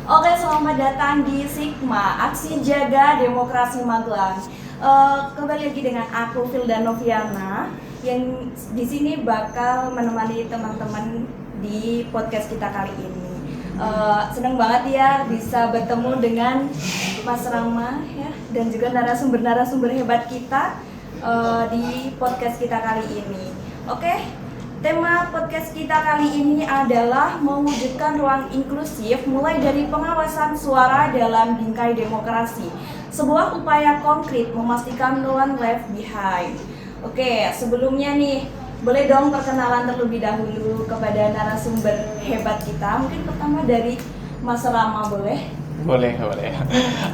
Oke, selamat datang di Sigma, Aksi Jaga Demokrasi Magelang. Kembali lagi dengan aku Vilda Noviana yang di sini bakal menemani teman-teman di podcast kita kali ini. Senang banget ya bisa bertemu dengan Mas Rama ya dan juga narasumber-narasumber hebat kita di podcast kita kali ini. Oke. Tema podcast kita kali ini adalah mewujudkan ruang inklusif mulai dari pengawasan suara dalam bingkai demokrasi. Sebuah upaya konkret memastikan no one left behind. Oke, sebelumnya nih, boleh dong perkenalan terlebih dahulu kepada narasumber hebat kita. Mungkin pertama dari Mas Rama, boleh? Boleh.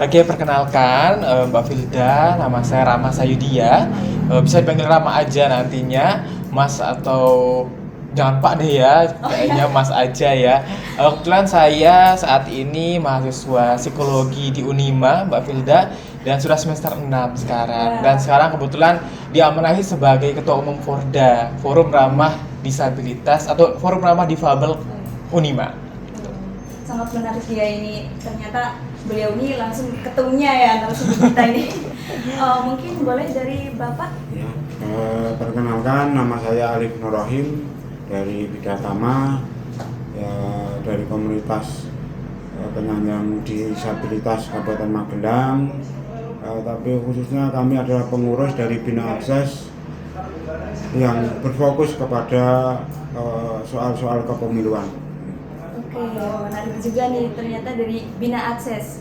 Oke, perkenalkan Mbak Vilda, nama saya Rama Sayudia. Bisa dipanggil Rama aja nantinya, Mas atau jangan Pak deh ya, kayaknya Mas aja ya. Kebetulan saya saat ini mahasiswa psikologi di Unima, Mbak Vilda, dan sudah semester 6 sekarang. Dan sekarang kebetulan diamanahi sebagai Ketua Umum Forda, Forum Ramah Disabilitas atau Forum Ramah Difabel Unima. Sangat menarik ya ini, ternyata beliau ini langsung ketemunya ya narasumber kita ini. Mungkin boleh dari Bapak? Ya, perkenalkan nama saya Alif Nurrohim dari Bidakama, ya, dari komunitas penyandang disabilitas Kabupaten Magelang. Tapi khususnya kami adalah pengurus dari Bina Akses yang berfokus kepada soal-soal kepemiluan. Oke, menarik juga nih ternyata dari Bina Akses.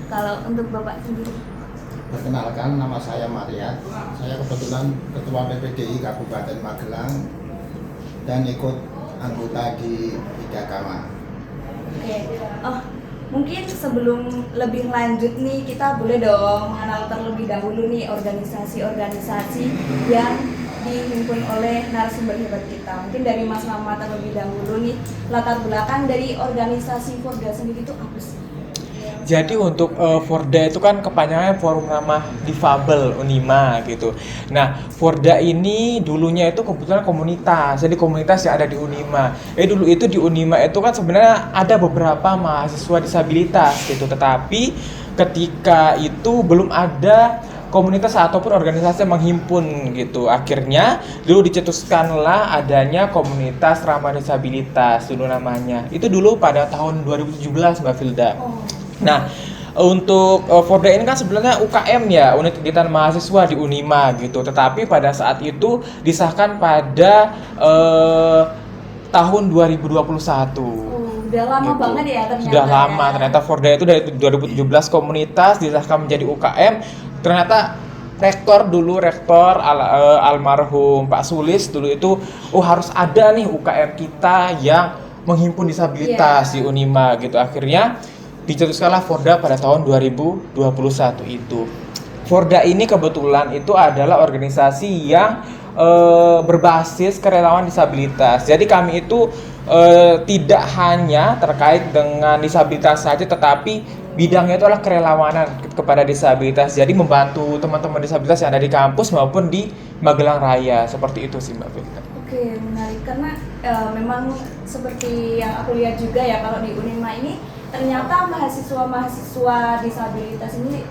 Kalau untuk Bapak sendiri? Perkenalkan, nama saya Maria. Saya kebetulan Ketua PPDI Kabupaten Magelang dan ikut anggota di Bidakama. Oke, mungkin sebelum lebih lanjut nih kita boleh dong mengenal terlebih dahulu nih organisasi-organisasi yang dihimpun oleh narasumber hebat kita. Mungkin dari Mas Rama terlebih dahulu nih, latar belakang dari organisasi Forda sendiri itu apa sih? Jadi untuk Forda itu kan kepanjangannya Forum Ramah Difabel Unima gitu. Nah, Forda ini dulunya itu kebetulan komunitas. Jadi komunitas yang ada di Unima. Dulu itu di Unima itu kan sebenarnya ada beberapa mahasiswa disabilitas gitu. Tetapi ketika itu belum ada komunitas ataupun organisasi yang menghimpun gitu. Akhirnya dulu dicetuskanlah adanya komunitas ramah disabilitas dulu namanya. Itu dulu pada tahun 2017 Mbak Vilda. Nah, untuk Forda ini kan sebenarnya UKM ya, unit kegiatan mahasiswa di Unima gitu. Tetapi pada saat itu disahkan pada tahun 2021. Udah lama gitu. banget ya ternyata. Sudah lama ternyata Forda itu dari 2017 komunitas disahkan menjadi UKM. Ternyata rektor almarhum Pak Sulis dulu itu harus ada nih UKM kita yang menghimpun disabilitas di Unima gitu. Akhirnya dicetuskanlah Forda pada tahun 2021 itu. Forda ini kebetulan itu adalah organisasi yang berbasis kerelawan disabilitas. Jadi kami itu tidak hanya terkait dengan disabilitas saja, tetapi bidangnya itu adalah kerelawanan kepada disabilitas. Jadi membantu teman-teman disabilitas yang ada di kampus maupun di Magelang Raya. Seperti itu sih Mbak Vita. Oke, menarik karena memang seperti yang aku lihat juga ya kalau di Unima ini ternyata mahasiswa disabilitas ini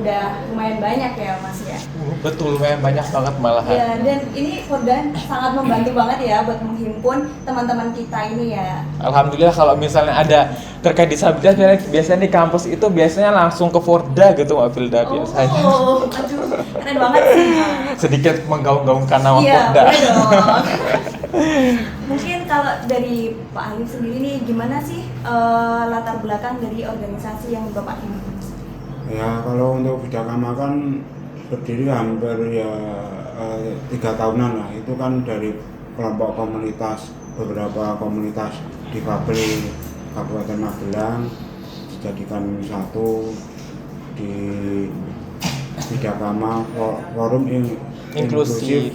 udah lumayan banyak ya Mas ya. Betul, lumayan banyak banget malahan. Ya, dan ini Forda sangat membantu banget ya buat menghimpun teman-teman kita ini ya. Alhamdulillah kalau misalnya ada terkait disabilitas biasanya di kampus itu biasanya langsung ke Forda gitu Mbak Vilda biasanya. Oh, aduh, keren banget sih. Sedikit menggaung-gaungkan nama Iya, Forda. boleh dong. Mungkin kalau dari Pak Alif sendiri nih gimana sih latar belakang dari organisasi yang Bapak himpun? Ya, kalau untuk Bidakama kan berdiri hampir 3 tahunan lah. Itu kan dari kelompok komunitas, beberapa komunitas difabel Kabupaten Magelang dijadikan satu di Bidakama Forum Inklusif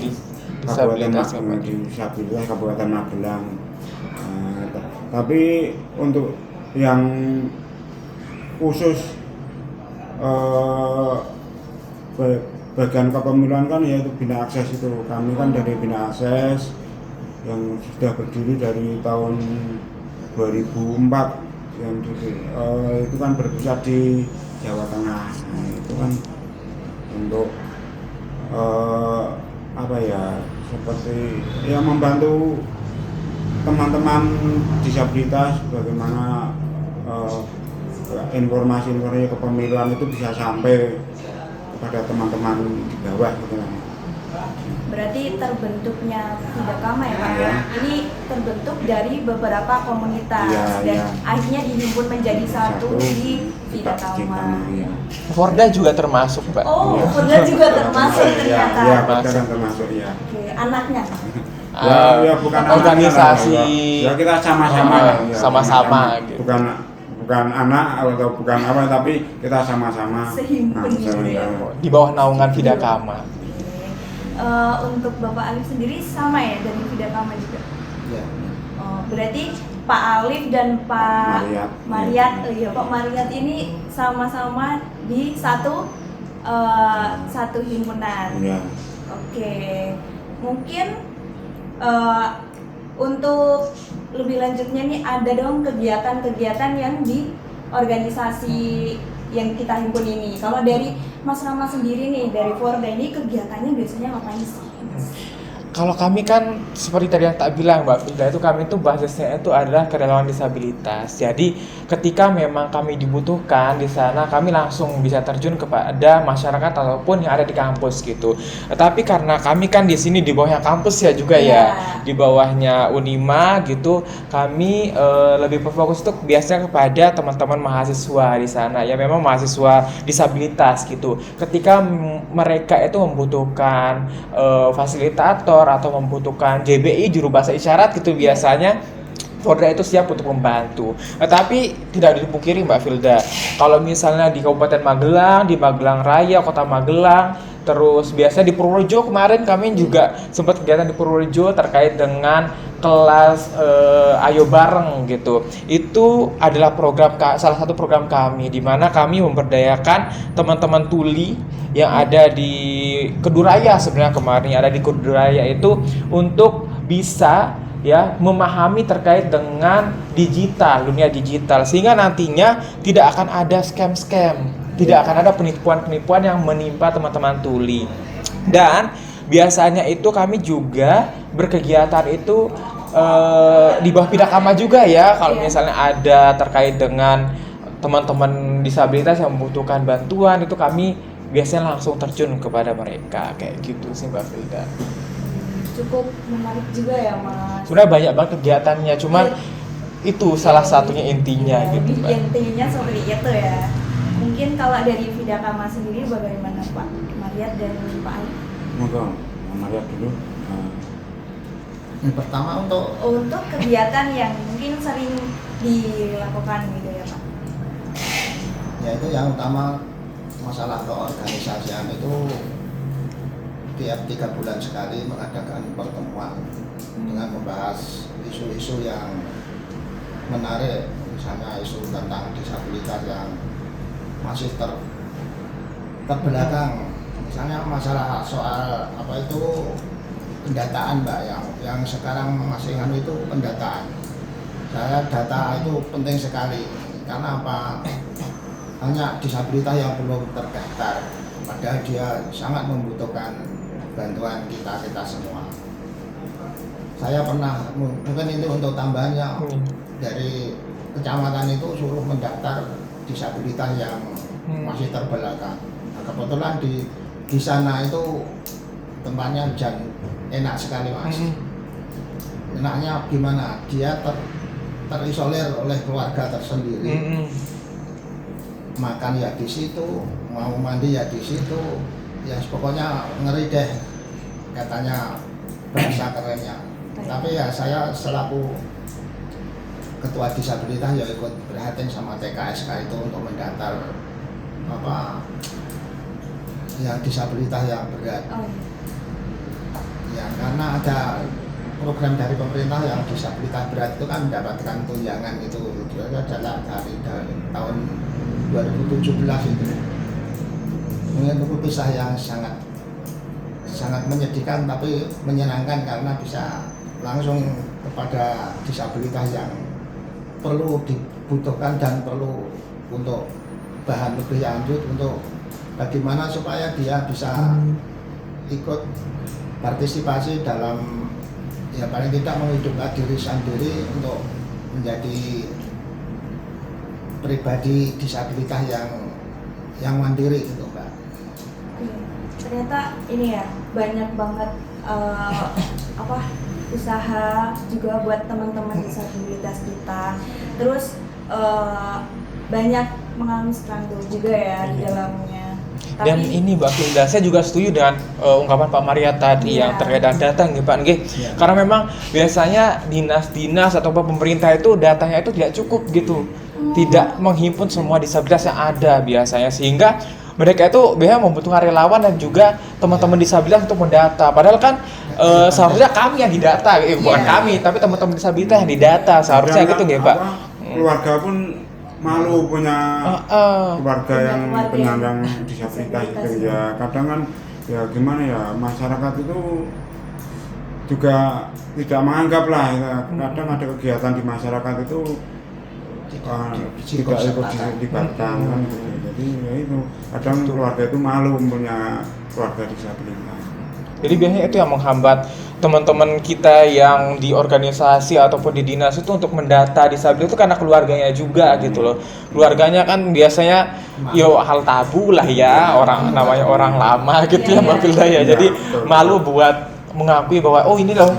Disabilitas Kabupaten Magelang. Tapi untuk yang khusus bagian kepemiluan kan yaitu Bina Akses itu. Kami kan dari Bina Akses yang sudah berdiri dari tahun 2004 yang itu kan berpusat di Jawa Tengah. Nah, itu kan untuk apa ya, seperti ya membantu teman-teman disabilitas bagaimana informasi-informasi kepemiluan itu bisa sampai kepada teman-teman di bawah gitu kan. Berarti terbentuknya Fidakama ya Pak? Iya. Ini terbentuk dari beberapa komunitas Iya, dan iya. akhirnya dihimpun menjadi satu di Fidakama, Fidakama. iya. Forda juga termasuk, Mbak. Oh, Iya. Forda juga termasuk Iya, ternyata. iya, Forda kan termasuk ya. Oke, anaknya. Ya bukan organisasi. anak lah, ya kita sama-sama lah, ya, sama-sama gitu. bukan anak atau bukan apa, tapi kita sama-sama Sehimpun gitu ya. Di bawah naungan Fidakama. Untuk Bapak Alif sendiri sama ya dari Fidakama juga? Ya. Oh, berarti Pak Alif dan Pak Mariat. Iya Pak Mariat ini sama-sama di satu himpunan. Iya. Oke, mungkin untuk lebih lanjutnya nih ada dong kegiatan-kegiatan yang di organisasi yang kita himpun ini. Kalau dari Mas Rama sendiri nih dari Forda ini kegiatannya biasanya ngapain sih? Mas? Kalau kami kan seperti tadi yang tak bilang Mbak Frida, itu kami itu basisnya itu adalah kerelawan disabilitas. Jadi ketika memang kami dibutuhkan di sana, kami langsung bisa terjun kepada masyarakat ataupun yang ada di kampus gitu. Tetapi karena kami kan di sini di bawahnya kampus ya juga ya, di bawahnya Unima gitu, kami lebih berfokus untuk biasanya kepada teman-teman mahasiswa di sana ya, memang mahasiswa disabilitas gitu. Ketika mereka itu membutuhkan fasilitator atau membutuhkan JBI juru bahasa isyarat gitu, biasanya Forda itu siap untuk membantu. Tapi tidak dipungkiri Mbak Filda, kalau misalnya di Kabupaten Magelang, di Magelang Raya, Kota Magelang, terus biasanya di Purworejo, kemarin kami juga sempat kegiatan di Purworejo terkait dengan kelas Ayo Bareng gitu. Itu adalah salah satu program kami di mana kami memberdayakan teman-teman tuli yang ada di Keduraya. Sebenarnya kemarin yang ada di Keduraya itu untuk bisa ya memahami terkait dengan dunia digital, sehingga nantinya tidak akan ada scam-scam, tidak akan ada penipuan-penipuan yang menimpa teman-teman tuli. Dan biasanya itu kami juga berkegiatan itu di bawah Fidakama juga ya, kalau misalnya ada terkait dengan teman-teman disabilitas yang membutuhkan bantuan, itu kami biasanya langsung terjun kepada mereka kayak gitu sih Mbak Frida. Cukup menarik juga ya Mas. Sebenarnya banyak banget kegiatannya, cuman itu salah satunya intinya ya, gitu Mbak. Intinya seperti itu ya. Mungkin kalau dari Fidakama sendiri bagaimana Pak Mariat dan Pak Alif? Monggo, Mariat dulu. Yang pertama untuk kegiatan yang mungkin sering dilakukan gitu ya Pak. ya itu yang utama masalah keorganisasian itu tiap 3 bulan sekali mengadakan pertemuan dengan membahas isu-isu yang menarik, misalnya isu tentang disabilitas yang masih terbelakang, misalnya masalah soal apa itu pendataan Mbak, yang sekarang masih itu pendataan. Data itu penting sekali karena apa, hanya disabilitas yang belum terdaftar, padahal dia sangat membutuhkan bantuan kita semua. Saya pernah, mungkin itu untuk tambahannya, dari kecamatan itu suruh mendaftar disabilitas yang masih terbelakang. Nah, kebetulan di sana itu tempatnya enak sekali Mas. Enaknya gimana? Dia terisolir oleh keluarga tersendiri. Makan ya di situ, mau mandi ya di situ. Ya pokoknya ngeri deh katanya bahasa kerennya. Tapi ya saya selaku ketua disabilitas ya ikut prihatin sama TKSK itu untuk mendaftar apa yang disabilitas yang berat. Ya karena ada program dari pemerintah yang disabilitas berat itu kan mendapatkan tunjangan itu adalah dari tahun 2017 itu. Mungkin itu kisah yang sangat menyedihkan tapi menyenangkan karena bisa langsung kepada disabilitas yang perlu butuhkan dan perlu untuk bahan lebih lanjut untuk bagaimana supaya dia bisa ikut partisipasi dalam ya paling tidak menghidupkan diri sendiri untuk menjadi pribadi disabilitas yang mandiri gitu Mbak. Ternyata ini ya banyak banget usaha juga buat teman-teman disabilitas kita. Terus banyak mengalami struggle juga ya di dalamnya. Dan ini Mbak Filda, saya juga setuju dengan ungkapan Pak Maria tadi yang terkait data nih Pak nggih. Karena memang biasanya dinas-dinas atau pemerintah itu datanya itu tidak cukup gitu. Tidak menghimpun semua disabilitas yang ada biasanya, sehingga mereka itu biasanya membutuhkan relawan dan juga teman-teman disabilitas untuk mendata. Padahal kan seharusnya kami yang didata, bukan kami, tapi teman-teman disabilitas yang didata seharusnya gitu nggih Pak. Keluarga pun malu punya keluarga yang penyandang disabilitas itu ya. Kadang kan ya gimana ya, masyarakat itu juga tidak menganggap lah ya. Kadang ada kegiatan di masyarakat itu tidak ikut dilibatkan kan gitu. Jadi ya itu kadang keluarga itu malu punya keluarga disabilitas. Jadi biasanya itu yang menghambat teman-teman kita yang di organisasi ataupun di dinas itu untuk mendata disabilitas itu karena keluarganya juga gitu loh. Keluarganya kan biasanya hal tabu lah ya, orang namanya orang lama gitu ya Mbak Filda ya. Jadi malu buat mengakui bahwa oh ini loh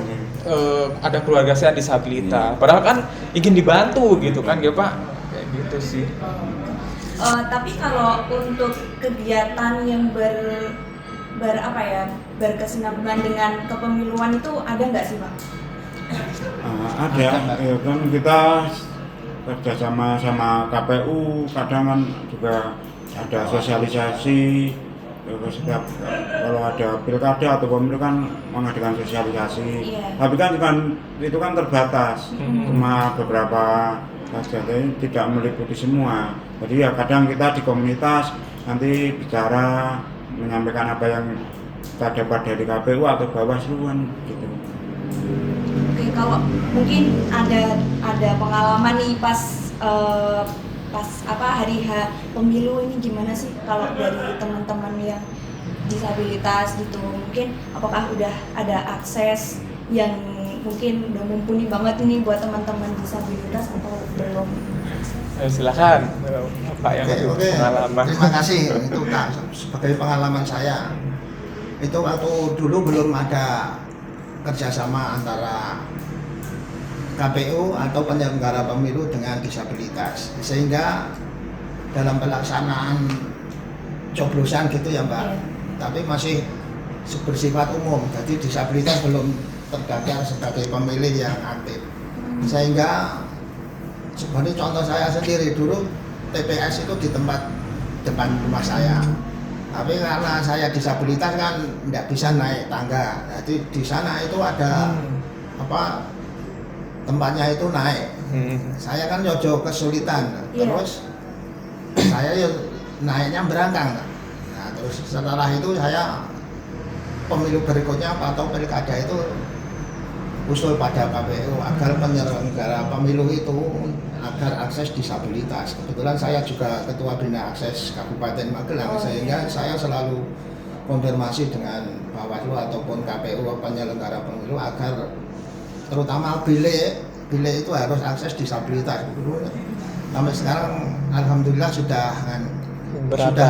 ada keluarga saya disabilitas. Padahal kan ingin dibantu gitu kan ya Pak. Kayak gitu sih. Tapi kalau untuk kegiatan yang berkesinambungan dengan kepemiluan itu ada nggak sih Pak? Ada, ya kan kita kerjasama sama KPU, kadang kan juga ada sosialisasi. Setiap kalau ada pilkada atau pemilu kan mengadakan sosialisasi, tapi kan itu kan terbatas, cuma beberapa saja, tidak meliputi semua. Jadi ya kadang kita di komunitas nanti bicara menyampaikan apa yang kita dapat dari KPU atau Bawaslu kan gitu. Oke, kalau mungkin ada pengalaman nih pas hari H pemilu ini gimana sih kalau dari teman-teman yang disabilitas gitu, mungkin apakah udah ada akses yang mungkin udah mumpuni banget ini buat teman-teman disabilitas atau belum? Silakan Pak yang pengalaman. Terima kasih. Itu sebagai pengalaman saya itu waktu dulu belum ada kerjasama antara KPU atau penyelenggara pemilu dengan disabilitas, sehingga dalam pelaksanaan coblosan gitu ya Mbak, tapi masih bersifat umum, jadi disabilitas belum terdaftar sebagai pemilih yang aktif. Sehingga sebenarnya contoh saya sendiri, dulu TPS itu di tempat depan rumah saya, tapi karena saya disabilitas kan tidak bisa naik tangga, jadi di sana itu ada tempatnya itu naik. Saya kan jojo kesulitan, terus saya naiknya berangkang. Nah, terus setelah itu saya pemilu berikutnya atau pilkada itu usul pada KPU agar penyelenggara pemilu itu agar akses disabilitas. Kebetulan saya juga ketua bina akses Kabupaten Magelang, sehingga saya selalu konfirmasi dengan Bawaslu ataupun KPU penyelenggara pemilu agar terutama bilik itu harus akses disabilitas. Sampai sekarang alhamdulillah sudah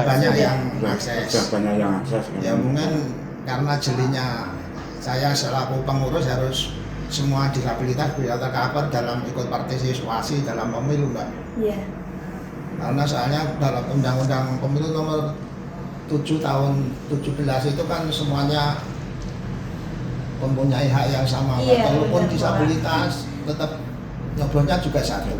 banyak yang akses. Ya mungkin karena jelinya saya selaku pengurus harus semua disabilitas bisa tercover dalam ikut partisipasi dalam pemilu Mbak. Iya. Karena soalnya dalam Undang-Undang Pemilu nomor 7 tahun 17 itu kan semuanya mempunyai hak yang sama, walaupun disabilitas tetap nyoblosnya juga satu.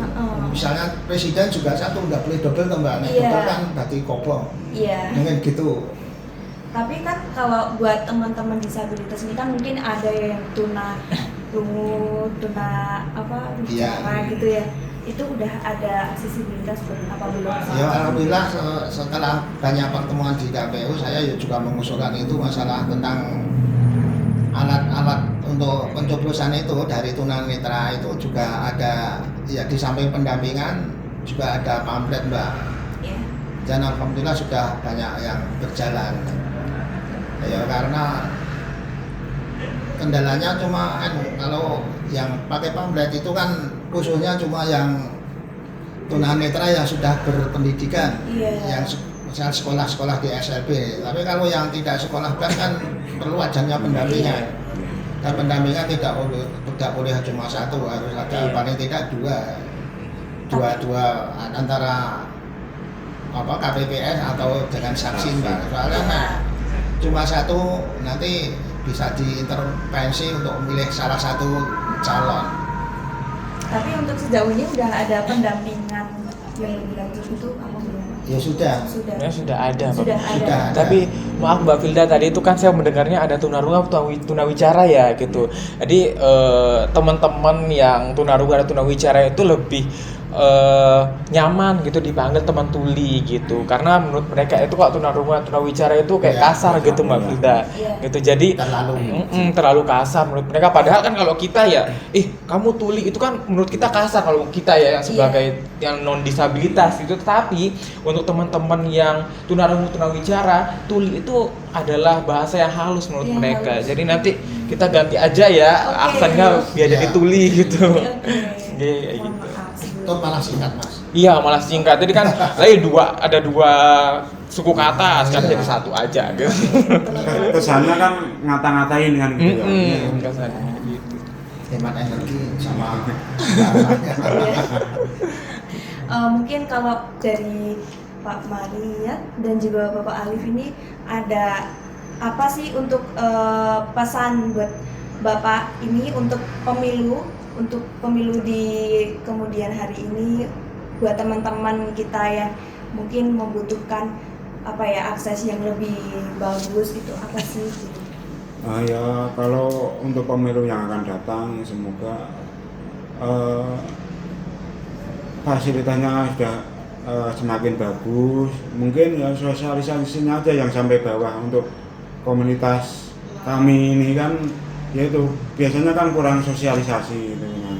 Misalnya presiden juga satu, nggak boleh double Mbak. Double kan berarti kobong. Dengan gitu. Tapi kan kalau buat teman-teman disabilitas ini kan mungkin ada yang tuna gitu ya. Itu udah ada aksesibilitas apa belum? Ya alhamdulillah setelah banyak pertemuan di KPU saya juga mengusulkan itu masalah tentang alat-alat untuk pencoblosan itu dari tunanetra itu juga ada ya, di samping pendampingan juga ada pamflet Mbak. Ya. Dan alhamdulillah sudah banyak yang berjalan. Ya karena kendalanya cuma kalau yang pakai pamflet itu kan khususnya cuma yang tunanetra yang sudah berpendidikan, Iya. yang misal sekolah-sekolah di SLB. Tapi kalau yang tidak sekolah kan perlu adanya pendampingan. Dan pendampingan tidak boleh cuma satu, harus ada paling tidak dua antara KPPS atau dengan saksi Mbak. Soalnya cuma satu nanti bisa diintervensi untuk memilih salah satu calon. Tapi untuk sejauh ini udah ada pendampingan yang lebih lanjut itu apa belum? Ya sudah. Ya sudah ada, Pak. Sudah ada. Tapi maaf Mbak Filda, tadi itu kan saya mendengarnya ada tunarunga tunawicara ya gitu. Jadi teman-teman yang tunarunga dan tunawicara itu lebih nyaman gitu dipanggil teman tuli gitu. Karena menurut mereka itu kalau tunarunga tunawicara itu kayak Ya, kasar gitu Mbak Filda. Iya. Gitu. Jadi terlalu kasar menurut mereka. Padahal kan kalau kita ya, kamu tuli itu kan menurut kita kasar kalau kita ya yang sebagai yang non disabilitas itu. Tetapi untuk teman-teman yang tunarungu tunawicara, tuli itu adalah bahasa yang halus menurut Yang mereka. halus. Jadi nanti kita ganti aja ya aksennya biar jadi Ya. tuli gitu. Oke. Kayak Mohon gitu. maaf sebelumnya. Itu malah singkat Mas. Iya malah singkat. Jadi kan ada dua suku kata, sekarang jadi satu aja gitu. Kesannya kan ngata-ngatain kan gitu ya. Kesannya gitu. Hemat energi sama Mungkin kalau dari Pak Mariat dan juga Bapak Alif ini ada apa sih untuk pesan buat Bapak ini untuk pemilu di kemudian hari ini buat teman-teman kita yang mungkin membutuhkan akses yang lebih bagus itu apa sih gitu. Ya kalau untuk pemilu yang akan datang semoga fasilitasnya sudah semakin bagus. Mungkin ya sosialisasinya aja yang sampai bawah untuk komunitas kami ini kan, yaitu biasanya kan kurang sosialisasi gitu kan.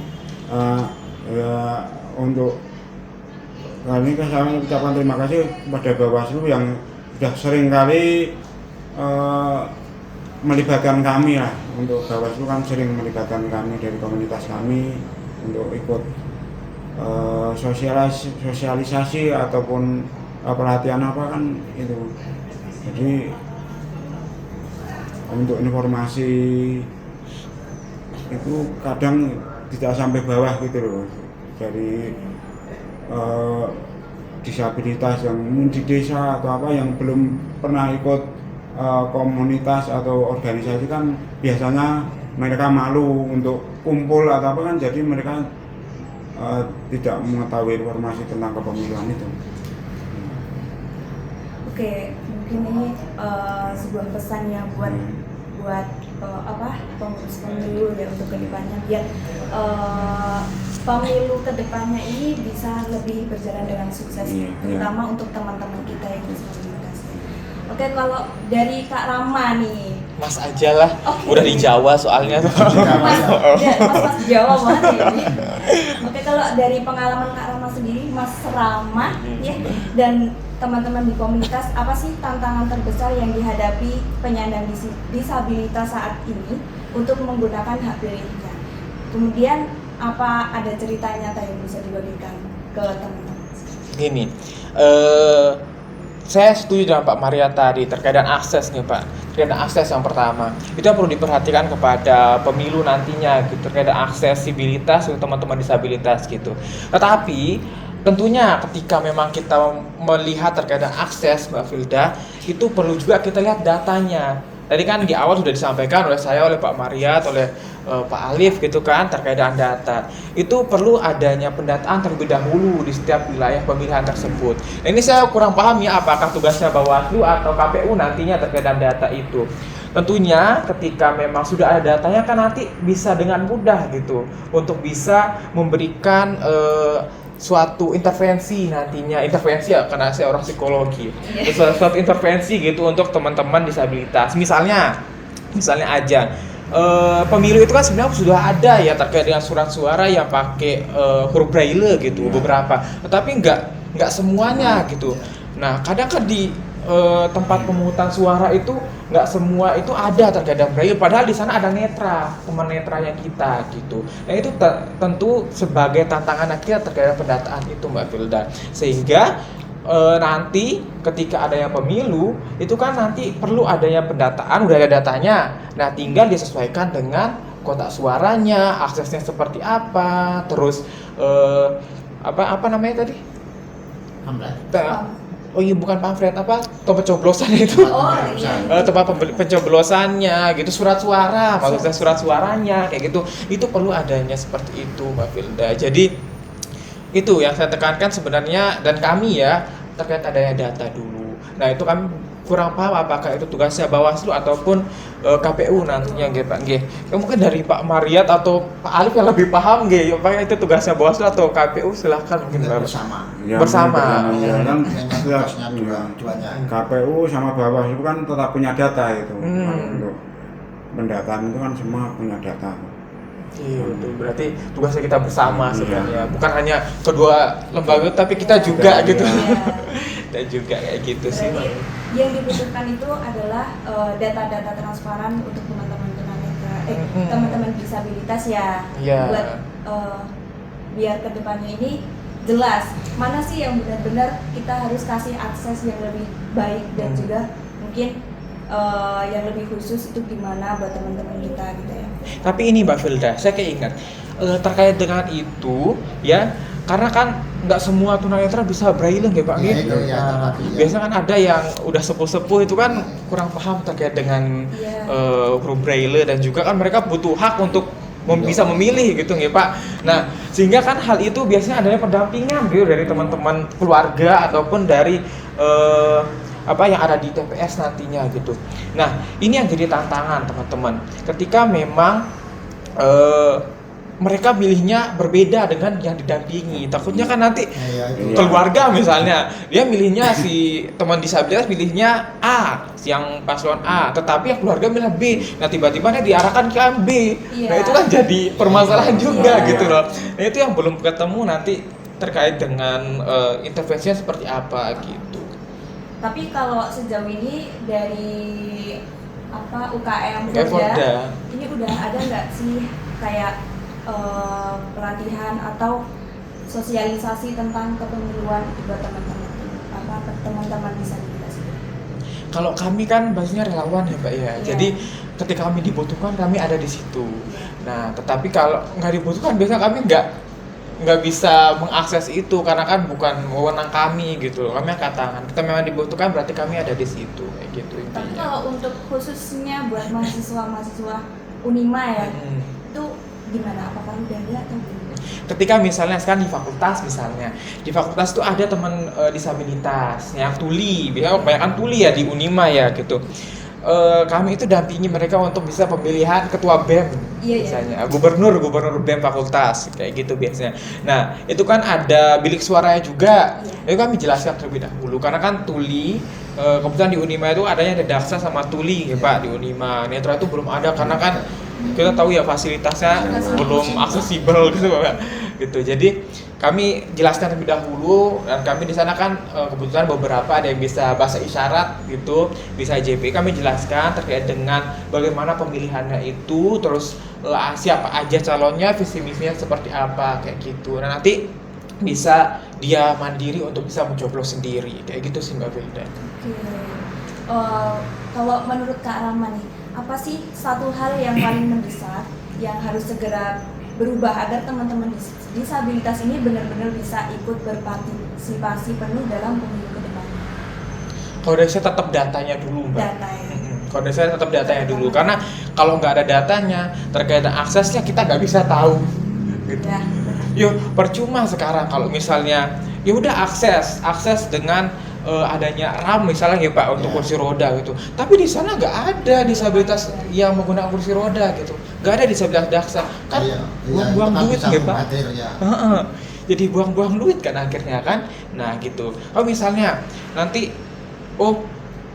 Ya untuk kali ini saya ucapkan terima kasih kepada Bawaslu yang sudah sering kali melibatkan kami lah. Untuk Bawaslu kan sering melibatkan kami dari komunitas kami untuk ikut sosialisasi ataupun pelatihan apa kan itu. Jadi untuk informasi itu kadang tidak sampai bawah gitu loh, dari disabilitas yang di desa atau apa yang belum pernah ikut komunitas atau organisasi kan biasanya mereka malu untuk kumpul atau apa kan, jadi mereka tidak mengetahui informasi tentang kepemiluan itu. Oke, mungkin ini sebuah pesan yang buat pengurus pemilu ya untuk kedepannya biar pemilu kedepannya ini bisa lebih berjalan dengan sukses, terutama untuk teman-teman kita yang disabilitas. Oke, kalau dari Kak Rama nih. Mas aja lah, udah di Jawa soalnya. Mas Jawa banget ini. Oke, kalau dari pengalaman Kak Rama sendiri, Mas Rama ya, dan teman-teman di komunitas, apa sih tantangan terbesar yang dihadapi penyandang disabilitas saat ini untuk menggunakan hak pilihnya? Kemudian apa ada cerita nyata yang bisa dibagikan ke teman-teman? Gini, saya setuju dengan Pak Maria tadi terkait dengan akses nih Pak. Terkait dengan akses yang pertama, itu yang perlu diperhatikan kepada pemilu nantinya gitu, terkait dengan aksesibilitas untuk teman-teman disabilitas gitu. Tetapi tentunya ketika memang kita melihat terkait dengan akses Mbak Filda, itu perlu juga kita lihat datanya. Tadi kan di awal sudah disampaikan oleh saya, oleh Pak Mariat, oleh Pak Alif gitu kan, terkait dengan data. Itu perlu adanya pendataan terlebih dahulu di setiap wilayah pemilihan tersebut. Nah, ini saya kurang paham ya, apakah tugasnya Bawaslu atau KPU nantinya terkait dengan data itu. Tentunya ketika memang sudah ada datanya kan nanti bisa dengan mudah gitu untuk bisa memberikan suatu intervensi nantinya, intervensi ya karena saya orang psikologi, suatu intervensi gitu untuk teman-teman disabilitas. Misalnya aja pemilu itu kan sebenarnya sudah ada ya terkait dengan surat suara yang pakai huruf braille gitu beberapa, tetapi nggak semuanya gitu. Nah kadang kan di tempat pemungutan suara itu nggak semua itu ada terkait dengan braille, padahal di sana ada netra, teman netranya kita gitu. Nah itu tentu sebagai tantangan kita terkait dengan pendataan itu Mbak Filda, sehingga nanti ketika adanya pemilu itu kan nanti perlu adanya pendataan, udah ada datanya. Nah tinggal disesuaikan dengan kotak suaranya, aksesnya seperti apa, terus apa namanya tadi? Oh iya bukan pamflet, apa tempat coblosan itu? Oh iya. Tempat pencoblosannya gitu, surat suara, maksudnya surat suaranya kayak gitu, itu perlu adanya seperti itu Mbak Filda. Jadi itu yang saya tekankan sebenarnya, dan kami ya terkait adanya data dulu. Nah itu kami kurang paham apakah itu tugasnya Bawaslu ataupun KPU nantinya nggih Pak nggih. Mungkin dari Pak Mariat atau Pak Alif yang lebih paham nggih, apakah itu tugasnya Bawaslu atau KPU, silahkan mungkin Pak. Bersama. Bersama. Ya kan Tugasnya duanya. KPU sama Bawaslu kan tetap punya data itu. Untuk pendataan itu kan semua punya data. Iya betul, berarti tugasnya kita bersama sebenarnya, bukan hanya kedua lembaga tapi kita juga gitu. Kita juga kayak gitu sih. Berarti yang dibutuhkan itu adalah data-data transparan untuk teman-teman tunanetra, teman-teman disabilitas ya. Iya. Buat biar kedepannya ini jelas mana sih yang benar-benar kita harus kasih akses yang lebih baik, dan juga mungkin yang lebih khusus itu gimana buat teman-teman kita gitu ya. Tapi ini Mbak Filda, saya keinget terkait dengan itu ya, karena kan nggak semua tunanetra bisa braille nggak Pak? Biasanya kan ada yang udah sepuh-sepuh itu kan kurang paham terkait dengan huruf braille, dan juga kan mereka butuh hak untuk bisa memilih gitu nggih Pak. Nah sehingga kan hal itu biasanya adanya pendampingan gitu dari teman-teman keluarga ataupun dari yang ada di TPS nantinya gitu. Nah ini yang jadi tantangan teman-teman, ketika memang mereka milihnya berbeda dengan yang didampingi. Takutnya kan nanti keluarga misalnya dia milihnya si teman disabilitas milihnya A, yang paslon A, tetapi yang keluarga milih B. Nah tiba-tiba dia diarahkan ke yang B. Nah itu kan jadi permasalahan juga gitu loh. Nah itu yang belum ketemu nanti terkait dengan intervensinya seperti apa gitu. Tapi kalau sejauh ini dari UKM Forda ini udah ada nggak sih kayak pelatihan atau sosialisasi tentang kepemiluan buat teman-teman disabilitas itu? Kalau kami kan basisnya relawan ya Pak ya. Jadi ketika kami dibutuhkan kami ada di situ. Nah tetapi kalau nggak dibutuhkan biasanya kami nggak bisa mengakses itu, karena kan bukan wewenang kami gitu. Kami angkat tangan. Kita memang dibutuhkan berarti kami ada di situ kayak gitu intinya. Tapi kalau untuk khususnya buat mahasiswa Unima ya, itu gimana? Apakah udah ada atau belum? Ketika misalnya sekarang di fakultas itu ada teman disabilitas yang tuli, biasanya kebanyakan tuli ya di Unima ya gitu. Kami itu dampingi mereka untuk bisa pemilihan ketua BEM misalnya, gubernur BEM fakultas kayak gitu biasanya. Nah itu kan ada bilik suaranya juga. Itu kami jelaskan terlebih dahulu, karena kan tuli kebetulan di Unima itu adanya ada daksa sama tuli ya Pak di Unima. Netra itu belum ada karena kan kita tahu ya fasilitasnya belum aksesibel gitu Pak. Gitu. Jadi kami jelaskan terlebih dahulu, dan kami di sana kan kebetulan beberapa ada yang bisa bahasa isyarat gitu, bisa JP. Kami jelaskan terkait dengan bagaimana pemilihannya itu, terus siapa aja calonnya, visi misinya seperti apa kayak gitu. Nah nanti bisa dia mandiri untuk bisa mencoblos sendiri kayak gitu sih Mbak Filda. Kalau menurut Kak Rama nih, apa sih satu hal yang paling mendesak yang harus segera berubah agar teman-teman disabilitas ini benar-benar bisa ikut berpartisipasi penuh dalam pemilu ke depan? Kalau dari saya tetap datanya dulu Mbak. Data ya. Kalau dari saya tetap datanya dulu, karena kalau nggak ada datanya terkait dengan aksesnya kita nggak bisa tahu. Gitu. Ya. Yuk percuma sekarang kalau misalnya ya udah akses dengan adanya RAM misalnya ya Pak untuk kursi roda gitu. Tapi di sana nggak ada disabilitas yang menggunakan kursi roda gitu. Nggak ada disabilitas daksa. Kan buang-buang duit ya Pak. Jadi buang-buang duit kan akhirnya kan. Nah gitu. Kalau misalnya nanti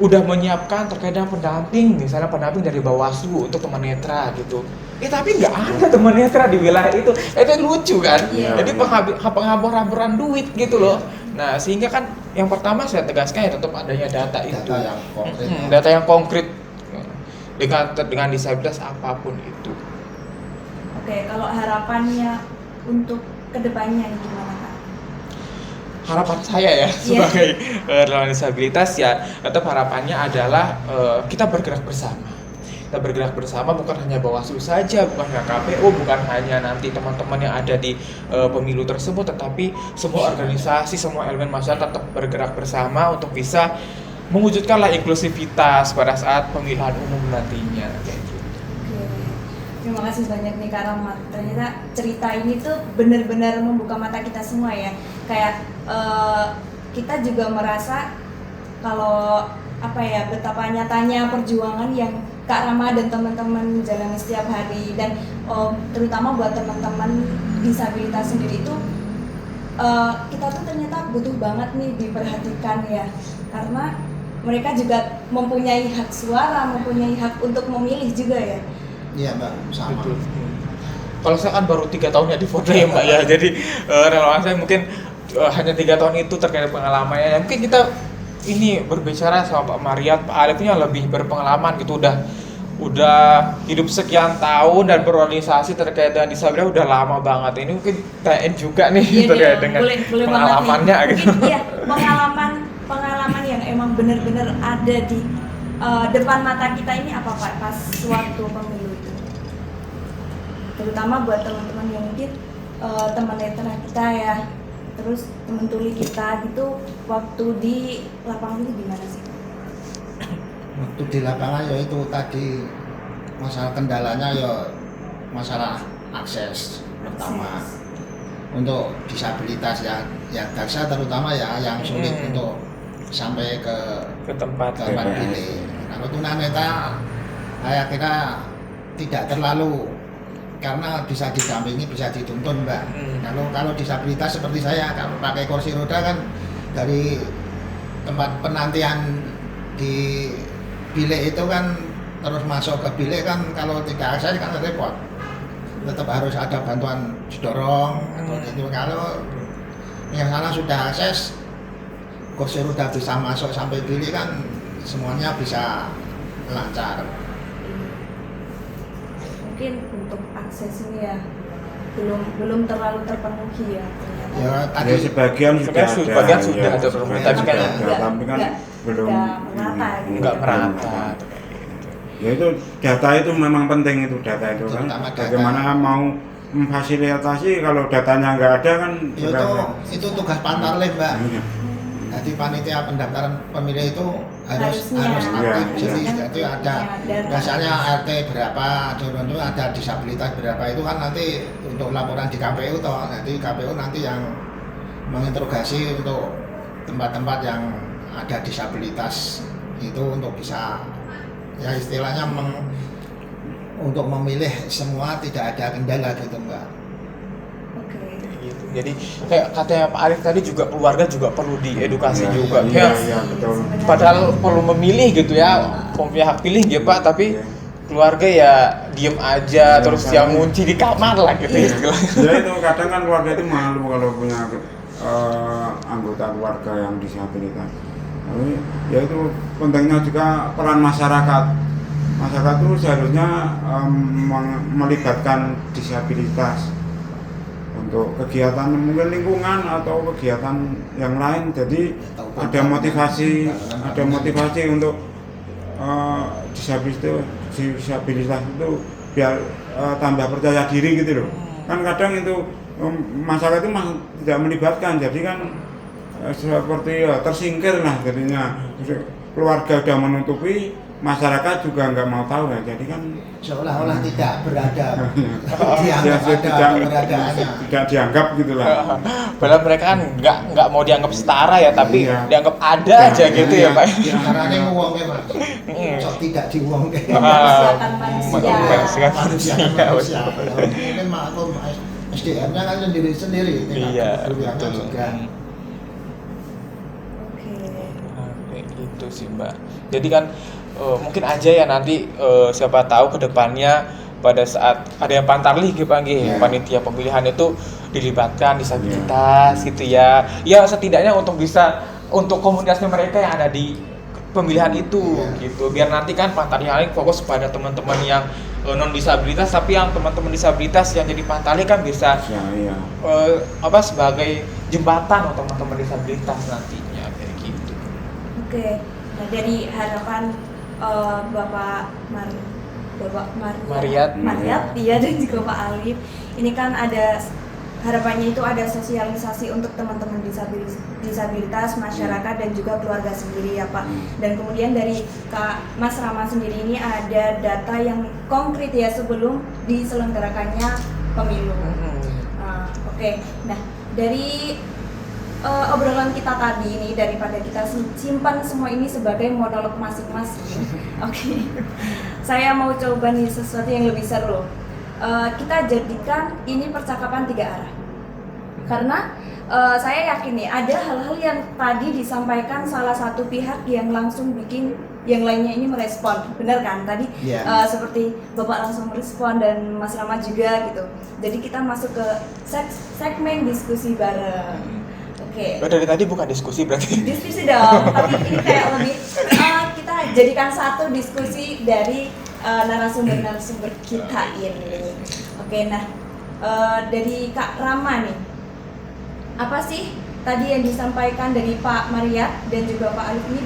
udah menyiapkan terkait dengan pendamping, misalnya pendamping dari Bawaslu untuk tunanetra gitu. Tapi nggak ada tunanetra di wilayah itu lucu kan? Iya. Jadi penghabur-haburan duit gitu loh. Nah sehingga kan yang pertama saya tegaskan ya tetap adanya data itu, Data yang konkret. data yang konkret dengan disabilitas apapun itu. Oke, kalau harapannya untuk kedepannya gimana Kak? Harapan saya ya sebagai relawan disabilitas ya tetap harapannya adalah kita bergerak bersama. Kita bergerak bersama bukan hanya Bawaslu saja, bukan hanya KPU, bukan hanya nanti teman-teman yang ada di pemilu tersebut, tetapi semua organisasi, semua elemen masyarakat tetap bergerak bersama untuk bisa mewujudkanlah inklusivitas pada saat pemilihan umum nantinya kayak gitu. Oke. Terima kasih banyak nih Kak Rahmat. Ternyata cerita ini tuh benar-benar membuka mata kita semua ya. Kayak kita juga merasa kalau betapa nyatanya perjuangan yang Kak Rama dan teman-teman jalani setiap hari, dan terutama buat teman-teman disabilitas sendiri itu kita tuh ternyata butuh banget nih diperhatikan ya, karena mereka juga mempunyai hak suara, mempunyai hak untuk memilih juga ya. Iya Mbak, sama. Betul. Kalau saya kan baru 3 tahun ya di Forda ya Mbak ya, jadi relawan saya mungkin hanya 3 tahun itu terkait pengalamannya. Mungkin kita ini berbicara sama Pak Mariat, Pak Alif ini yang lebih berpengalaman gitu, udah hidup sekian tahun dan berorganisasi terkait dengan disabilitas udah lama banget. Ini mungkin TN juga nih terkait dengan boleh pengalamannya gitu. Mungkin iya, pengalaman yang emang benar-benar ada di depan mata kita ini apa Pak pas waktu pemilu itu, terutama buat teman-teman yang mungkin teman netra kita ya, terus teman tuli kita gitu, waktu di lapangan itu gimana sih? Waktu di lapangan ya itu tadi masalah kendalanya ya masalah akses pertama untuk disabilitas yang daksa, terutama ya yang sulit untuk sampai ke tempat pilih. Kalau tunanetra saya kira tidak terlalu, karena bisa didampingi, bisa dituntun Mbak. Kalau disabilitas seperti saya, kalau pakai kursi roda kan dari tempat penantian di bilik itu kan terus masuk ke bilik kan, kalau tidak akses kan repot. Tetap harus ada bantuan didorong atau gitu. Kalau yang sana sudah akses, kursi roda bisa masuk sampai bilik kan semuanya bisa lancar. Mungkin untuk akses ini ya belum terlalu terpenuhi ya ternyata. Ya tadi Ya sebagian sudah ada, sebagian sudah ya, ada, sebagian tapi kan sudah ada, tapi kan belum merata gitu. nggak merata. Ya itu data itu memang penting, itu data itu kan. Terutama data. Bagaimana mau memfasilitasi kalau datanya nggak ada kan? itu tugas Pantarlih Mbak. Iya. Jadi panitia pendaftaran pemilih itu harus Harusnya. aktif. Iya. Jadi ada biasanya RT berapa, itu ada disabilitas berapa, itu kan nanti untuk laporan di KPU toh. Jadi KPU nanti yang menginterogasi untuk tempat-tempat yang ada disabilitas itu untuk bisa ya istilahnya untuk memilih semua tidak ada kendala gitu Mbak. Oke. Gitu. Jadi kayak katanya Pak Arif tadi juga keluarga juga perlu diedukasi Iya, juga. iya, Ya, iya, betul. padahal perlu memilih gitu ya, punya hak pilih ya Pak, tapi Iya. keluarga ya diem aja, Iya, terus karena- yang ngunci di kamar lah gitu Iya. istilahnya. Ya itu kadang kan keluarga itu malu kalau punya anggota keluarga yang disabilitas. Tapi ya itu pentingnya juga peran masyarakat. Masyarakat itu seharusnya melibatkan disabilitas untuk kegiatan mungkin lingkungan atau kegiatan yang lain. Jadi ada motivasi untuk disabilitas itu biar tambah percaya diri gitu loh. Kan kadang itu masyarakat itu tidak melibatkan, jadi kan seperti tersingkir lah jadinya. Keluarga udah menutupi, masyarakat juga nggak mau tahu ya, jadi kan Seolah-olah tidak berada ya, dianggap ada keberadaannya. tidak dianggap gitulah. Padahal mereka kan nggak mau dianggap setara ya, tapi Iya. dianggap ada Iya, aja gitu iya. ya Pak. Iya. Karena ini uangnya Mas, sok tidak diuangnya. Memanusiakan manusia. Memanusiakan Manusia, manusia. manusia. Mungkin maklum SDM-nya kan sendiri-sendiri. Iya, Kebutuhannya betul. juga. Oke. Kayak gitu sih Mbak. Jadi kan mungkin aja ya nanti siapa tahu kedepannya pada saat ada yang pantarlih gitu Iya. panitia pemilihan itu dilibatkan disabilitas gitu ya. Ya setidaknya untuk komunitasnya mereka yang ada di pemilihan itu gitu. Biar nanti kan pantarlih fokus pada teman-teman yang non disabilitas, tapi yang teman-teman disabilitas yang jadi pantarlih kan bisa Ya, iya. sebagai jembatan untuk teman-teman disabilitas nantinya kayak gitu. Oke, nah dari harapan Bapak Mariat. iya, dan juga Pak Alif, ini kan ada harapannya itu ada sosialisasi untuk teman-teman disabilitas, masyarakat dan juga keluarga sendiri ya Pak. Dan kemudian dari Kak Mas Rama sendiri ini ada data yang konkret ya sebelum diselenggarakannya pemilu. Oke. Nah dari obrolan kita tadi ini, daripada kita simpan semua ini sebagai monolog masing-masing, oke. Saya mau coba nih sesuatu yang lebih seru. Kita jadikan ini percakapan 3 arah. Karena saya yakin nih ada hal-hal yang tadi disampaikan salah satu pihak yang langsung bikin yang lainnya ini merespon, benar kan? Tadi seperti Bapak langsung merespon dan Mas Rama juga gitu. Jadi kita masuk ke segmen diskusi bareng. Oke. Dari tadi bukan diskusi berarti. Diskusi dong, tapi ini kayak lebih kita jadikan satu diskusi dari narasumber-narasumber kita ini. Oke, nah dari Kak Rama nih, apa sih tadi yang disampaikan dari Pak Mariat dan juga Pak Alif ini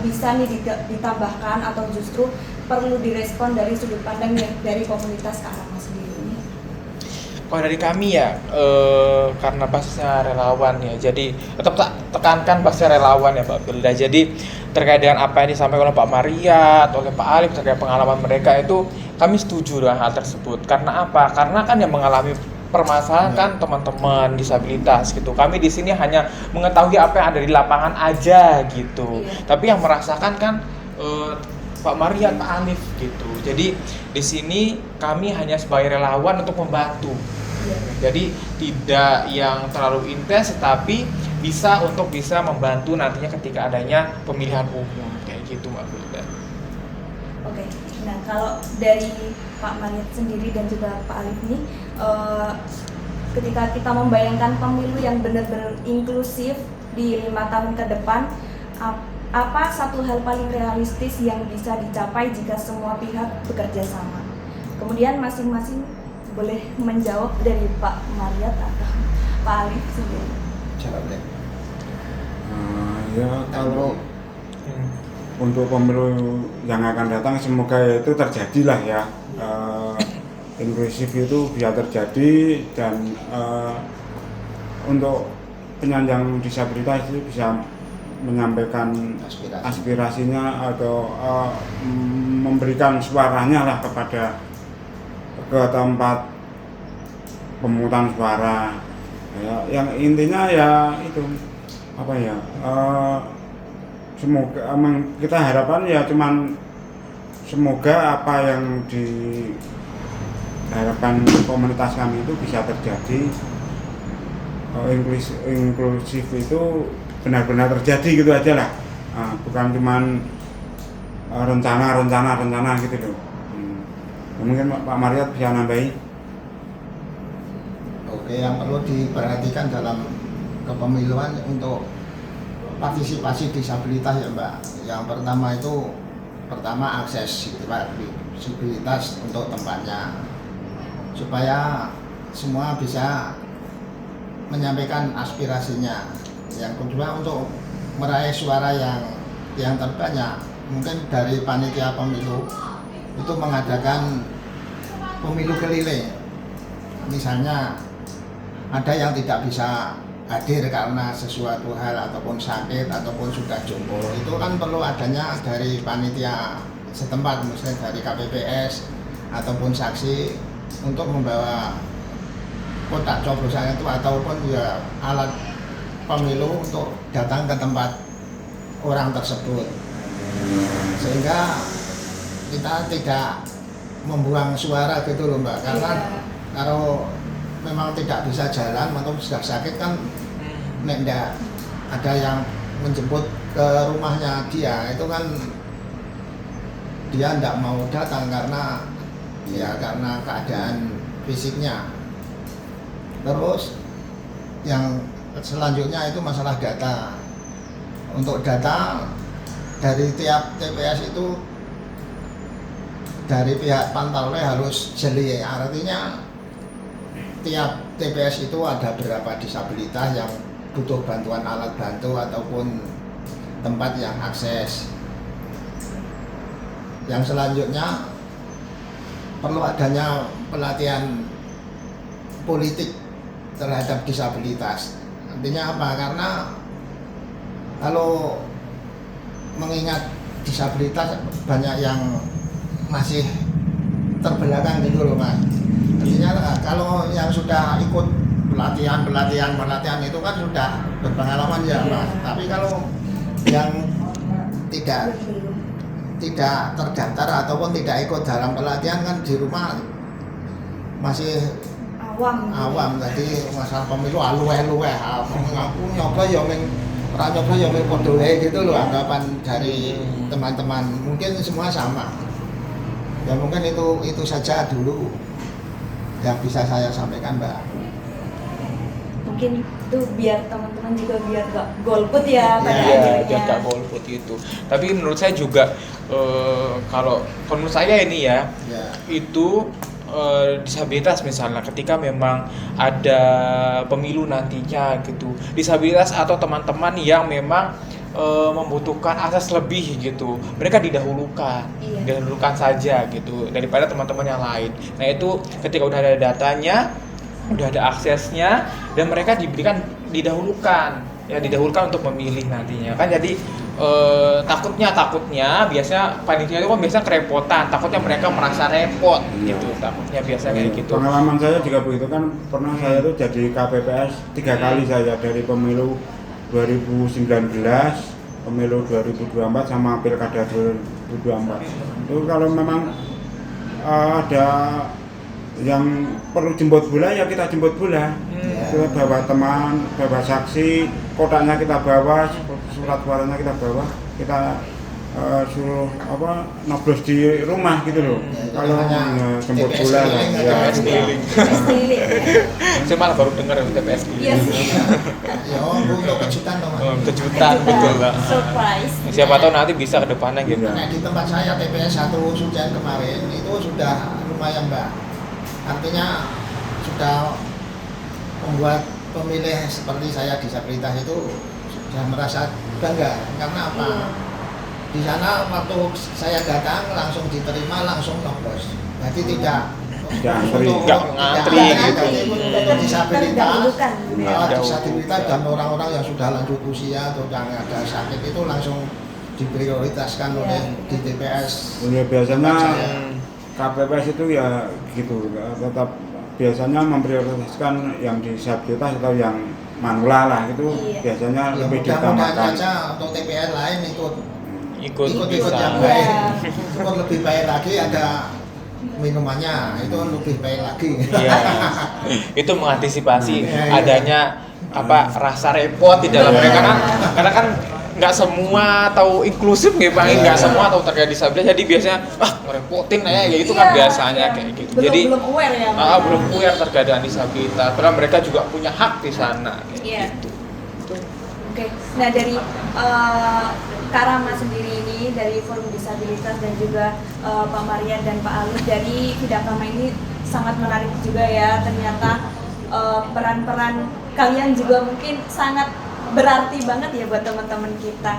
bisa nih ditambahkan atau justru perlu direspon dari sudut pandang dari komunitas Kak Rama sendiri? Kalau dari kami ya, karena basisnya relawan ya, jadi tetap tekankan basisnya relawan ya Pak Filda. Jadi terkait dengan apa yang disampaikan oleh Pak Mariat, oleh Pak Alif terkait pengalaman mereka itu, kami setuju dengan hal tersebut. Karena apa? Karena kan yang mengalami permasalahan kan teman-teman disabilitas gitu. Kami di sini hanya mengetahui apa yang ada di lapangan aja gitu. Tapi yang merasakan kan Pak Mariat, Pak Alif gitu. Jadi di sini kami hanya sebagai relawan untuk membantu. Jadi tidak yang terlalu intens, tapi bisa membantu nantinya ketika adanya pemilihan umum kayak gitu Mbak Filda. Oke. Nah kalau dari Pak Mariat sendiri dan juga Pak Alif ini, ketika kita membayangkan pemilu yang benar-benar inklusif di 5 tahun ke depan, apa satu hal paling realistis yang bisa dicapai jika semua pihak bekerja sama? Kemudian masing-masing boleh menjawab dari Pak Mariat atau Pak Alif sendiri. Jawab deh. Ya kalau untuk pemilu yang akan datang semoga itu terjadilah ya, inklusif itu bisa terjadi dan untuk penyandang disabilitas itu bisa menyampaikan aspirasinya atau memberikan suaranya lah ke tempat pemungutan suara ya, yang intinya ya itu apa ya, semoga kita harapan ya cuman semoga apa yang diharapkan komunitas kami itu bisa terjadi, inklusif itu benar-benar terjadi gitu aja lah, bukan cuman rencana gitu loh. Mungkin Pak Mariat bisa nambahi. Oke, yang perlu diperhatikan dalam kepemiluan untuk partisipasi disabilitas ya Mbak. Yang pertama akses disabilitas untuk tempatnya, supaya semua bisa menyampaikan aspirasinya. Yang kedua untuk meraih suara yang terbanyak, mungkin dari panitia pemilu itu mengadakan pemilu keliling. Misalnya ada yang tidak bisa hadir karena sesuatu hal ataupun sakit ataupun sudah jomblo, itu kan perlu adanya dari panitia setempat, misalnya dari KPPS ataupun saksi untuk membawa kotak coblosan itu ataupun ya alat pemilu untuk datang ke tempat orang tersebut, sehingga kita tidak membuang suara gitu loh Mbak, karena kalau memang tidak bisa jalan atau sudah sakit kan nggak ada yang menjemput ke rumahnya dia itu kan dia tidak mau datang karena karena keadaan fisiknya. Terus yang selanjutnya itu masalah data. Untuk data dari tiap TPS itu dari pihak Pantarleh harus jeli, artinya tiap TPS itu ada berapa disabilitas yang butuh bantuan alat bantu ataupun tempat yang akses. Yang selanjutnya perlu adanya pelatihan politik terhadap disabilitas. Artinya apa? Karena kalau mengingat disabilitas banyak yang masih terbelakang gitu loh Mas. Artinya kalau yang sudah ikut pelatihan itu kan sudah berpengalaman ya Mas. Tapi kalau yang tidak terdaftar ataupun tidak ikut dalam pelatihan kan di rumah masih awam. Jadi masalah pemilu luweh aku nyoba ya ming podo gitu loh anggapan dari teman-teman. Mungkin semua sama. Ya mungkin itu saja dulu yang bisa saya sampaikan Mbak. Mungkin itu biar teman-teman juga biar gak golput ya pada Iya, akhirnya. biar gak golput itu. Tapi menurut saya juga kalau menurut saya ini ya, itu disabilitas misalnya ketika memang ada pemilu nantinya gitu, disabilitas atau teman-teman yang memang membutuhkan akses lebih gitu, mereka didahulukan saja gitu daripada teman-teman yang lain. Nah itu ketika udah ada datanya, udah ada aksesnya, dan mereka didahulukan untuk memilih nantinya kan. Jadi takutnya biasanya panitia itu kan biasanya kerepotan, takutnya mereka merasa repot gitu, takutnya biasanya kayak gitu. Pengalaman saya juga begitu kan, pernah saya tuh jadi KPPS 3 kali saya, dari pemilu 2019, pemilu 2024 sama pilkada 2024. Itu kalau memang ada yang perlu jemput bola ya kita jemput bola. Kita bawa teman, bawa saksi, kotaknya kita bawa, surat suaranya kita bawa, kita suruh noblos di rumah gitu loh. Kalau jemput bola lah ya. Saya malah baru dengar TPS ini. Yes. Ya untuk kejutan dong Mas. Kejutan betul Mbak. Surprise. Siapa tahu nanti bisa ke depannya gitu. Nah, di tempat saya TPS 1 Sujan kemarin itu sudah lumayan Mbak. Artinya sudah membuat pemilih seperti saya disabilitas itu sudah merasa bangga. Karena apa? Di sana waktu saya datang langsung diterima, langsung noblos. Jadi tidak ngantri gitu. Untuk disabilitas, Terdahulukan. disabilitas dan orang-orang yang sudah lanjut usia atau yang ada sakit itu langsung diprioritaskan oleh di TPS. Ya biasanya KPPS itu ya gitu, tetap biasanya memprioritaskan yang disabilitas atau yang manula lah, itu biasanya Ya, lebih mudah-mudahan diutamakan. saja untuk TPS lain ikut bisa. yang baik, ikut lebih baik lagi, ada minumannya itu lebih baik lagi. Iya. Itu mengantisipasi Iya. adanya rasa repot di dalam mereka kan, karena kan nggak semua tahu inklusif nggih Pak, nggak semua tahu terkait disabilitas, jadi biasanya ngerepotin ya itu kan biasanya kayak gitu. Jadi belum aware ya. belum aware terkait dengan disabilitas, padahal mereka juga punya hak di sana. Iya. Gitu. Oke. Nah dari Kak Rama sendiri ini dari Forum Disabilitas dan juga Pak Marian dan Pak Ali dari Hidakama ini sangat menarik juga ya. Ternyata peran-peran kalian juga mungkin sangat berarti banget ya buat teman-teman kita.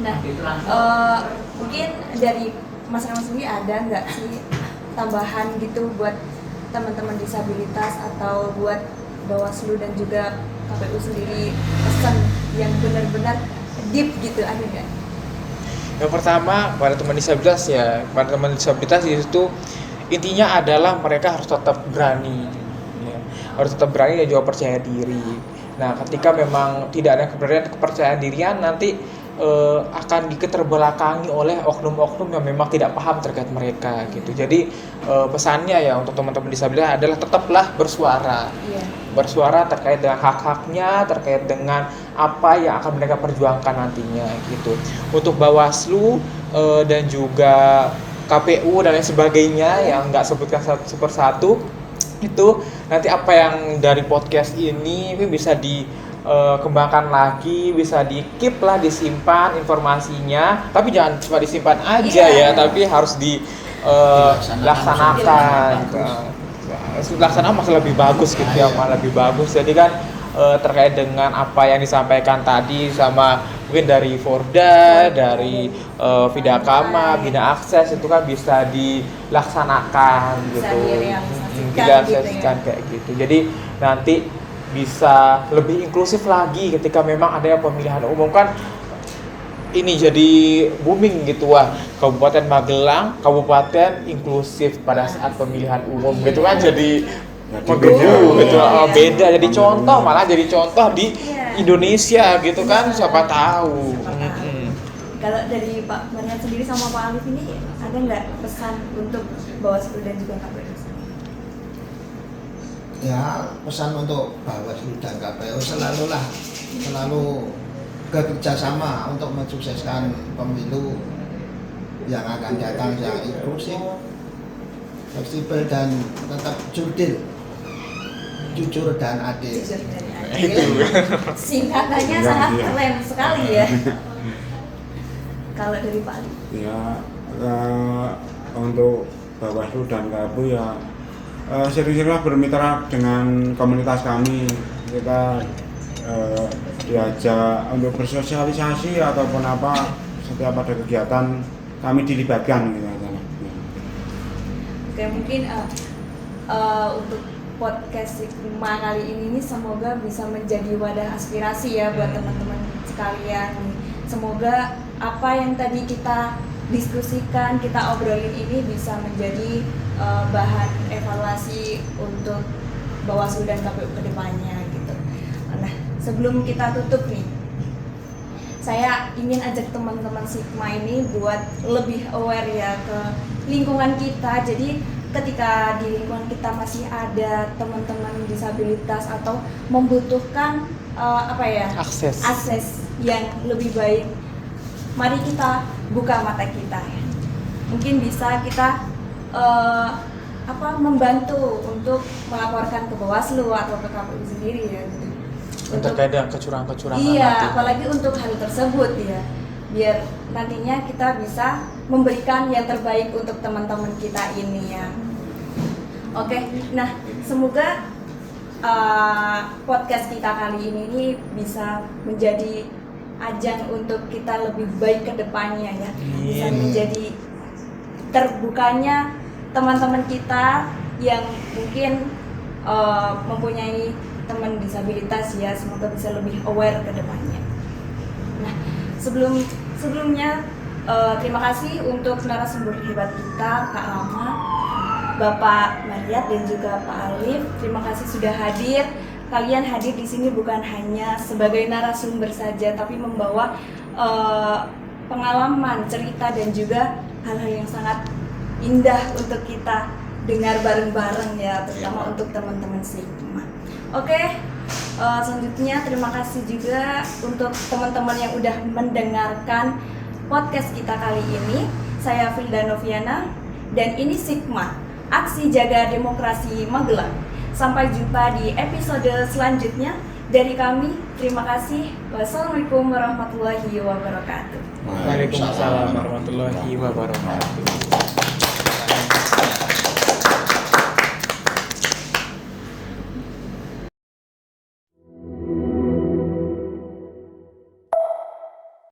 Nah, mungkin dari Mas Rama sendiri ada nggak sih tambahan gitu buat teman-teman disabilitas atau buat Bawaslu dan juga KPU sendiri, pesan yang benar-bear deep gitu, ada nggak? Yang pertama pada teman disabilitas itu intinya adalah mereka harus tetap berani, harus tetap berani dan juga percaya diri. Nah, ketika memang tidak ada kepercayaan dirian, nanti akan diketerbelakangi oleh oknum-oknum yang memang tidak paham terkait mereka gitu. Jadi pesannya ya untuk teman-teman disabilitas adalah tetaplah bersuara. Bersuara terkait dengan hak-haknya, terkait dengan apa yang akan mereka perjuangkan nantinya gitu. Untuk Bawaslu dan juga KPU dan lain sebagainya yang nggak sebutkan satu persatu, itu nanti apa yang dari podcast ini bisa dikembangkan lagi, bisa di-keep lah, disimpan informasinya, tapi jangan cuma disimpan aja ya, tapi harus dilaksanakan gitu. Laksanakan masih lebih bagus gitu ya, malah lebih bagus. Jadi kan terkait dengan apa yang disampaikan tadi sama mungkin dari Forda, dari Vidakama, Bina Akses, itu kan bisa dilaksanakan gitu, direalisasikan kayak gitu. Jadi nanti bisa lebih inklusif lagi ketika memang ada pemilihan umum. Kan ini jadi booming gitu, wah, Kabupaten Magelang, kabupaten inklusif pada saat pemilihan umum gitu kan, jadi menggebu gitu, beda, jadi contoh, malah jadi contoh di Indonesia gitu kan, siapa tahu. Kalau dari Pak Mariat sendiri sama Pak Alif ini ada nggak pesan untuk Bawaslu dan juga KPU? Ya, pesan untuk Bawaslu dan KPU selalu bekerjasama untuk mensukseskan pemilu yang akan datang yang inklusif, fleksibel dan tetap jujur dan adil. Singkatannya sangat keren sekali ya. Kalau dari Pak Alif? Ya, untuk Bawaslu dan KPU ya sering-seringlah bermitra dengan komunitas kami. Kita diajak untuk bersosialisasi ataupun apa, setiap ada kegiatan kami dilibatkan gitu aja. Oke, mungkin untuk podcast Sigma kali ini semoga bisa menjadi wadah aspirasi ya buat teman-teman sekalian. Semoga apa yang tadi kita diskusikan, kita obrolin ini bisa menjadi bahan evaluasi untuk Bawaslu dan KPU ke depannya gitu. Nah, sebelum kita tutup nih, saya ingin ajak teman-teman Sigma ini buat lebih aware ya ke lingkungan kita. Jadi ketika di lingkungan kita masih ada teman-teman disabilitas atau membutuhkan akses yang lebih baik, mari kita buka mata kita ya. Mungkin bisa kita membantu untuk melaporkan ke Bawaslu atau ke KPU sendiri ya gitu. Terkait dengan kecurangan-kecurangan. Iya, nanti. apalagi untuk hal tersebut ya. Biar nantinya kita bisa memberikan yang terbaik untuk teman-teman kita ini ya. Oke, nah semoga podcast kita kali ini bisa menjadi ajang untuk kita lebih baik ke depannya ya. Bisa menjadi terbukanya teman-teman kita yang mungkin mempunyai teman disabilitas ya, semoga bisa lebih aware ke depannya. Nah, sebelumnya terima kasih untuk narasumber hebat kita, Kak Rama, Bapak Mariat dan juga Pak Alif. Terima kasih sudah hadir. Kalian hadir di sini bukan hanya sebagai narasumber saja, tapi membawa pengalaman, cerita dan juga hal-hal yang sangat indah untuk kita dengar bareng-bareng ya, terutama untuk teman-teman Sigma. Oke, selanjutnya terima kasih juga untuk teman-teman yang udah mendengarkan podcast kita kali ini. Saya Filda Noviana dan ini Sigma, Aksi Jaga Demokrasi Magelang. Sampai jumpa di episode selanjutnya dari kami. Terima kasih. Wassalamualaikum warahmatullahi wabarakatuh. Waalaikumsalam warahmatullahi wabarakatuh.